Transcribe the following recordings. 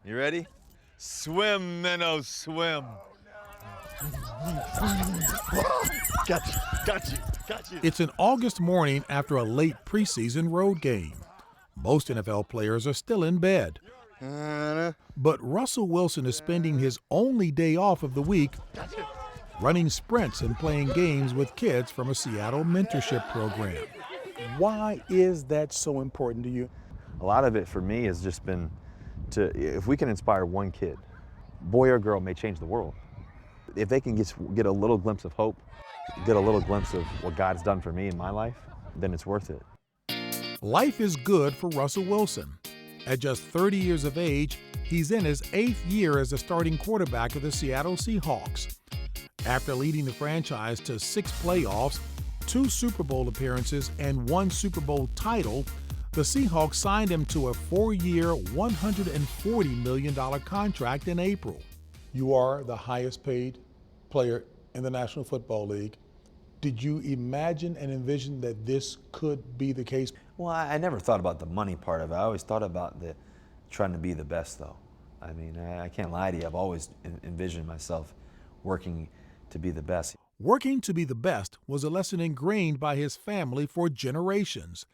You ready? Swim, minnow, swim. Got you. It's an August morning after a late preseason road game. Most NFL players are still in bed. But Russell Wilson is spending his only day off of the week running sprints and playing games with kids from a Seattle mentorship program. Why is that so important to you? A lot of it for me has just been if we can inspire one kid, boy or girl, may change the world. If they can get a little glimpse of hope, get a little glimpse of what God's done for me in my life, then it's worth it. Life is good for Russell Wilson. At just 30 years of age, he's in his 8th year as the starting quarterback of the Seattle Seahawks. After leading the franchise to 6 playoffs, 2 Super Bowl appearances, and 1 Super Bowl title, the Seahawks signed him to a 4-year, $140 million contract in April. You are the highest paid player in the National Football League. Did you imagine and envision that this could be the case? Well, I never thought about the money part of it. I always thought about trying to be the best, though. I mean, I can't lie to you. I've always envisioned myself working to be the best. Working to be the best was a lesson ingrained by his family for generations.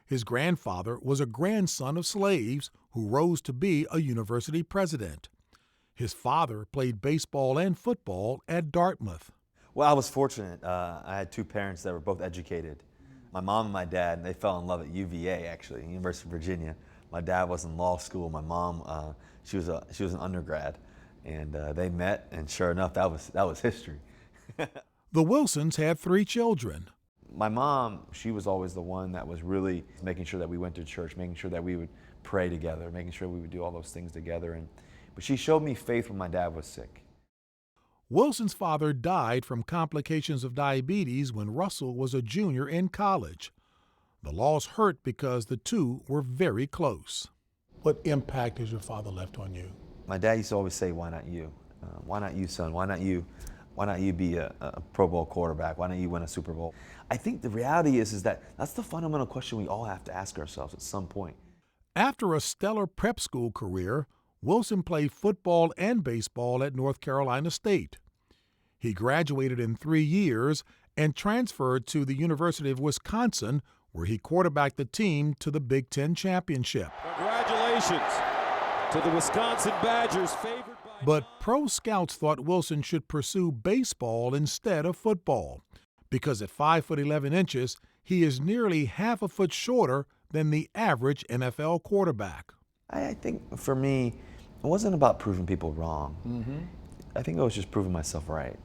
His grandfather was a grandson of slaves who rose to be a university president. His father played baseball and football at Dartmouth. Well, I was fortunate. I had 2 parents that were both educated. My mom and my dad, they fell in love at UVA, actually, University of Virginia. My dad was in law school. My mom, she was an undergrad, and they met. And sure enough, that was history. The Wilsons had 3 children. My mom, she was always the one that was really making sure that we went to church, making sure that we would pray together, making sure we would do all those things together. But she showed me faith when my dad was sick. Wilson's father died from complications of diabetes when Russell was a junior in college. The loss hurt because the two were very close. What impact has your father left on you? My dad used to always say, "Why not you? Why not you, son? Why not you? Why not you be a Pro Bowl quarterback? Why not you win a Super Bowl?" I think the reality is that that's the fundamental question we all have to ask ourselves at some point. After a stellar prep school career, Wilson played football and baseball at North Carolina State. He graduated in 3 years and transferred to the University of Wisconsin, where he quarterbacked the team to the Big Ten championship. Congratulations to the Wisconsin Badgers, favored by... But pro scouts thought Wilson should pursue baseball instead of football, because at 5'11", he is nearly half a foot shorter than the average NFL quarterback. I think for me, it wasn't about proving people wrong. I think I was just proving myself right.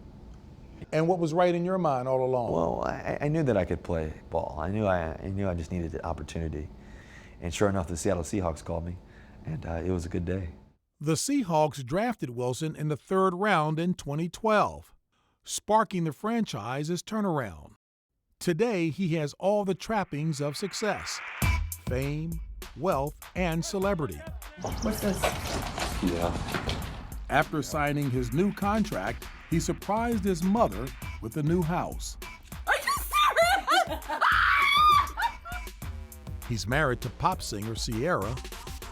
And what was right in your mind all along? Well, I knew that I could play ball. I knew I just needed the opportunity. And sure enough, the Seattle Seahawks called me, and it was a good day. The Seahawks drafted Wilson in the 3rd round in 2012, sparking the franchise's turnaround. Today, he has all the trappings of success: fame, wealth, and celebrity. What's this? Yeah. After signing his new contract, he surprised his mother with a new house. Are you serious? He's married to pop singer Ciara,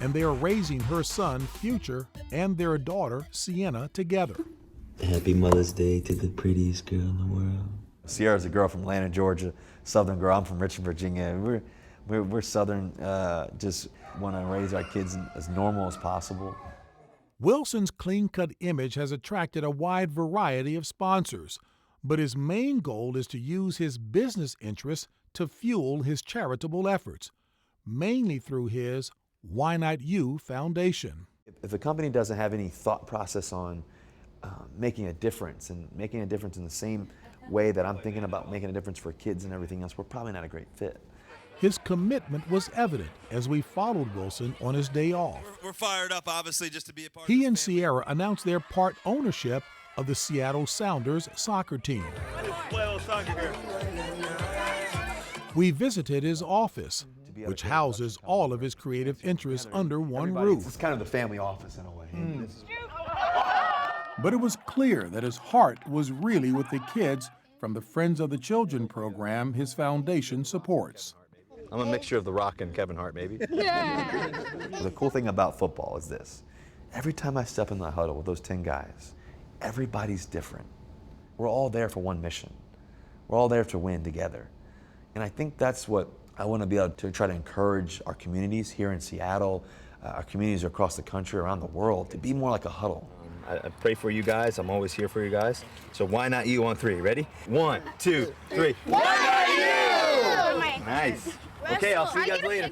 and they are raising her son, Future, and their daughter, Sienna, together. Happy Mother's Day to the prettiest girl in the world. Ciara's a girl from Atlanta, Georgia, Southern girl. I'm from Richmond, Virginia. We're Southern, just want to raise our kids as normal as possible. Wilson's clean-cut image has attracted a wide variety of sponsors, but his main goal is to use his business interests to fuel his charitable efforts, mainly through his Why Not You Foundation. If a company doesn't have any thought process on making a difference and making a difference in the same way that I'm thinking about making a difference for kids and everything else, we're probably not a great fit. His commitment was evident as we followed Wilson on his day off. We're fired up, obviously, just to be a part of He this and family. Ciara announced their part ownership of the Seattle Sounders soccer team. We visited his office, which houses all of his creative interests under one roof. It's kind of the family office in a way. But it was clear that his heart was really with the kids from the Friends of the Children program his foundation supports. I'm a mixture of The Rock and Kevin Hart, maybe. The cool thing about football is this. Every time I step in the huddle with those 10 guys, everybody's different. We're all there for one mission. We're all there to win together. And I think that's what I want to be able to try to encourage our communities here in Seattle, our communities across the country, around the world, to be more like a huddle. I pray for you guys. I'm always here for you guys. So why not you on 3? Ready? 1, 2, 3. Why not you? Nice. Okay, I'll see you guys later.